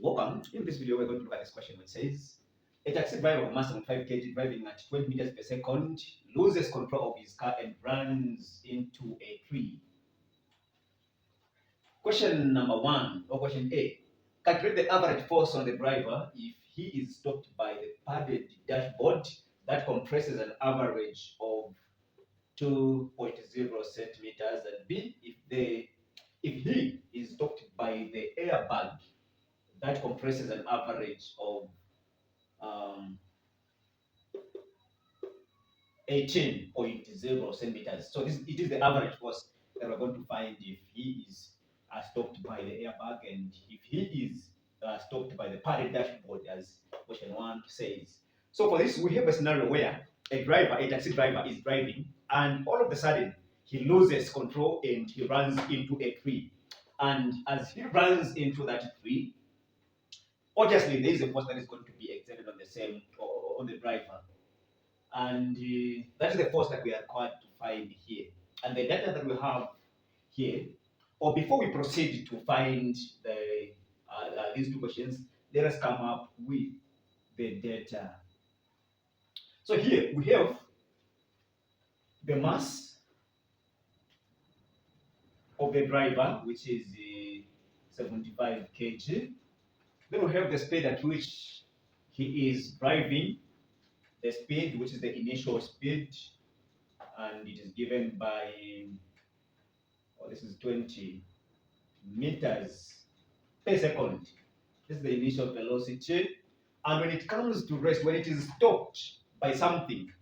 Welcome. In this video, we're going to look at this question which says, a taxi driver of mass 75 kg driving at 20 meters per second loses control of his car and runs into a tree. Question number one, or question A. Calculate the average force on the driver if he is stopped by the padded dashboard that compresses an average of 2.0 centimeters, and B, if he is stopped by the airbag that compresses an average of 18.0 centimeters. So it is the average force that we're going to find if he is stopped by the airbag and if he is stopped by the padded dashboard, as question 1 says. So for this, we have a scenario where a taxi driver is driving, and all of a sudden he loses control and he runs into a tree. And as he runs into that tree, obviously there is a force that is going to be exerted on the driver. And that is the force that we are required to find here. And the data that we have here, or before we proceed to find these two questions, let us come up with the data. So here we have the mass of the driver, which is 75 kg. Then we have the speed at which he is driving, the speed, which is the initial speed, and it is given by, this is 20 meters per second. This is the initial velocity. And when it comes to rest, when it is stopped by something,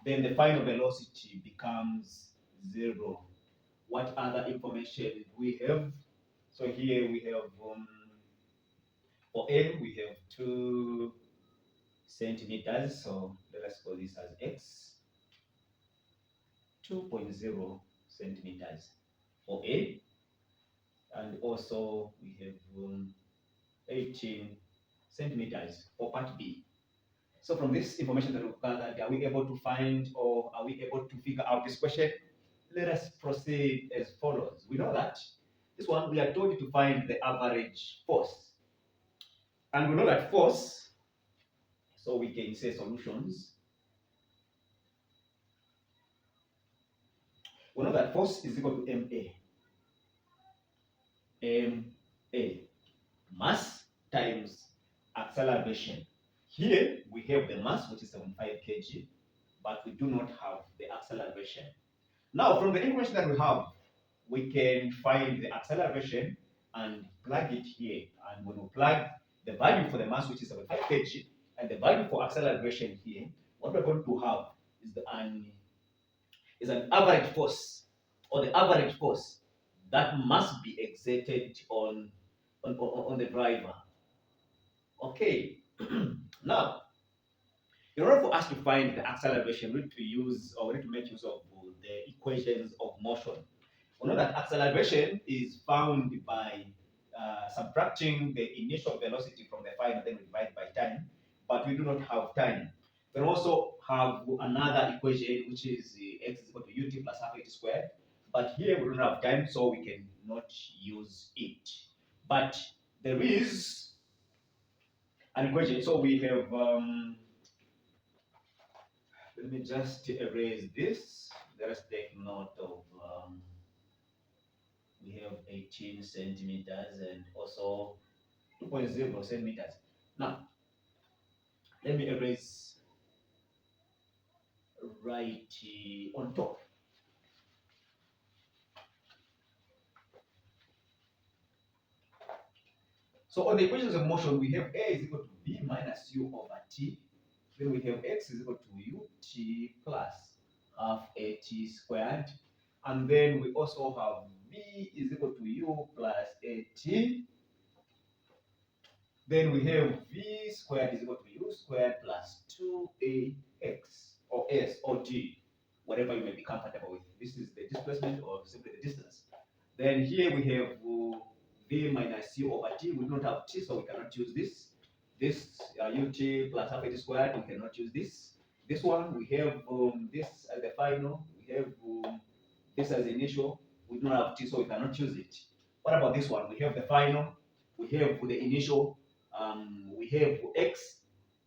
then the final velocity becomes 0. What other information we have? So here we have, for N, we have 2 centimeters. So let us call this as X. 2.0 centimeters for A. And also we have 18 centimeters for part B. So from this information that we've gathered, are we able to find, or are we able to figure out this question? Let us proceed as follows. We know that this one, we are told to find the average force. And we know that force, so we can say solutions. We know that force is equal to MA. MA. Mass times acceleration. Here we have the mass, which is 75 kg, but we do not have the acceleration. Now, from the information that we have, we can find the acceleration and plug it here. And when we plug the value for the mass, which is 75 kg, and the value for acceleration here, what we're going to have is an average force, or the average force that must be exerted on the driver. Okay. Now, in order for us to find the acceleration, we need to make use of the equations of motion. We know that acceleration is found by subtracting the initial velocity from the final, then we divide by time, but we do not have time. We can also have another equation, which is x is equal to ut plus half h squared, but here we don't have time, so we cannot use it. But there is an equation. So we have, let me just erase this. Let us take note of, we have 18 centimeters and also 2.0 centimeters. Now, let me erase right on top. So on the equations of motion, we have A is equal to B minus U over T. Then we have X is equal to UT plus half AT squared. And then we also have V is equal to U plus AT. Then we have V squared is equal to U squared plus 2AX or S or T, whatever you may be comfortable with. This is the displacement or simply the distance. Then here we have V minus U over T. We don't have T, so we cannot use this. This UT plus half AT squared, we cannot use this. This one, we have this as the final. We have this as the initial. We don't have T, so we cannot use it. What about this one? We have the final, we have the initial, we have x,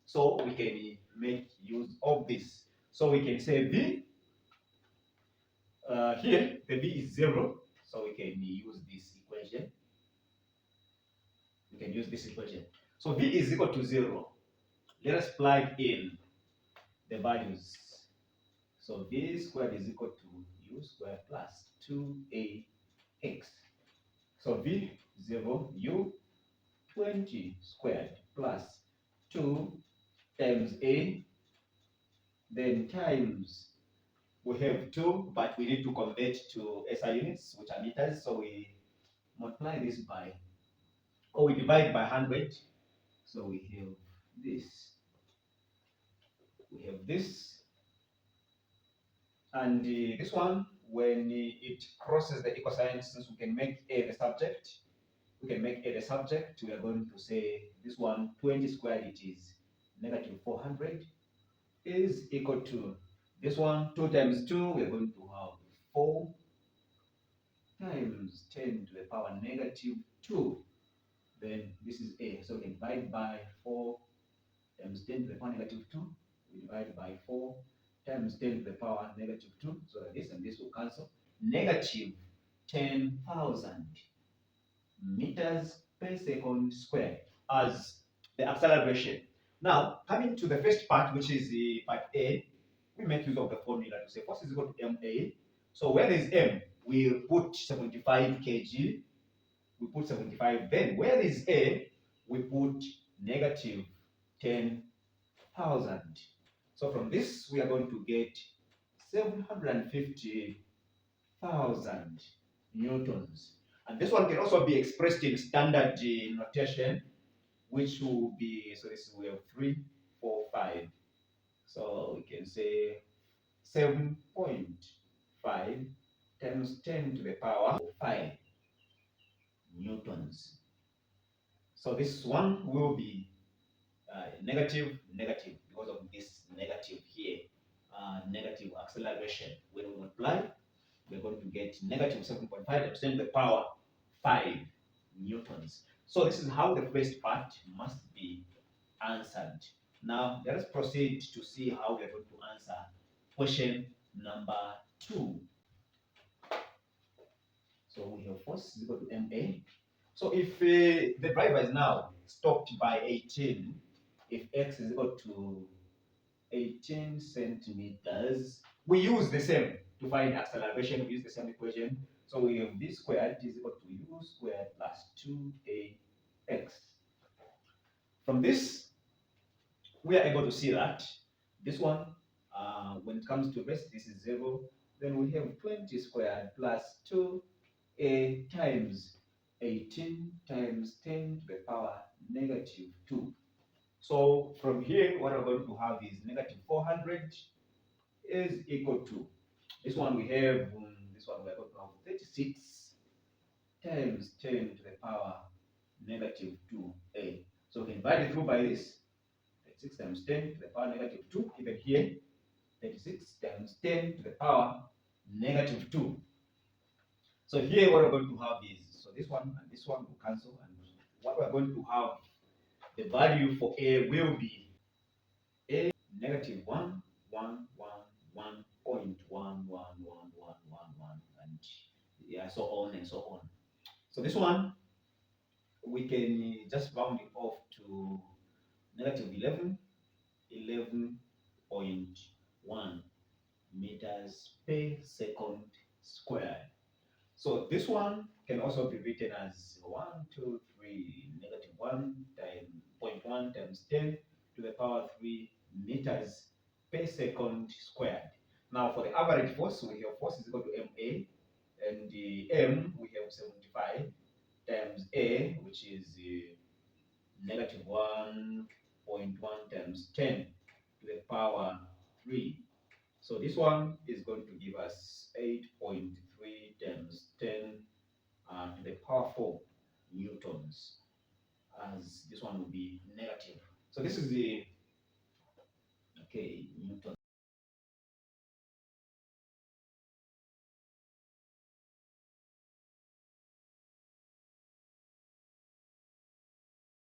so we can make use of this. So we can say v, here the v is 0, so we can use this equation. We can use this equation. So v is equal to 0. Let us plug in the values. So v squared is equal to u squared plus 2ax. So v 0, u 20 squared plus 2 times a, then times, we have 2, but we need to convert to SI units, which are meters, so we multiply this by, or we divide by 100, so we have this. We have this, and this one, when it crosses the equal sign, since we can make a the subject, we are going to say this one, 20 squared, it is negative 400, is equal to this one, 2 times 2, we are going to have 4 times 10 to the power negative 2. Then this is a, so we can divide by 4 times 10 to the power negative 2. We divide by 4 times 10 to the power negative 2, so that this and this will cancel. Negative 10,000 meters per second squared as the acceleration. Now, coming to the first part, which is the part A, we make use of the formula to say force is equal to ma. So where there is m, we put 75 kg, we put 75. Then where there is a, we put negative 10,000. So from this, we are going to get 750,000 newtons. And this one can also be expressed in standard notation, which will be, so this we have 3, 4, 5. So we can say 7.5 times 10 to the power 5 newtons. So this one will be negative, negative, because of this negative here, negative acceleration. When we multiply, we're going to get negative 7.5 times 10 to the power 5 newtons. So this is how the first part must be answered. Now let us proceed to see how we are going to answer question number 2. So we have force is equal to ma. So if the driver is now stopped by 18, if x is equal to 18 centimeters, we use the same to find acceleration. We use the same equation. So we have v squared is equal to u squared plus 2ax. From this, we are able to see that this one, when it comes to rest, this is 0. Then we have 20 squared plus 2a times 18 times 10 to the power negative 2. So from here, what we're going to have is negative 400 is equal to this one. We have this one. We're going to have 36 times 10 to the power negative 2a. So we can divide it through by this. 36 times 10 to the power negative 2. Even here, 36 times 10 to the power negative 2. So here, what we're going to have is, so this one and this one will cancel, and what we're going to have, the value for a will be a negative 1.111111, and yeah, so on and so on. So this one, we can just round it off to negative 11.1 meters per second squared. So this one can also be written as 1 times 0.1 times 10 to the power 3 meters per second squared. Now for the average force, we have force is equal to ma, and the m we have 75 times a, which is negative 1.1 times 10 to the power 3. So this one is going to give us 8.3 times 10 to the power 4 newtons, as this one will be negative. So this is the, okay, newton.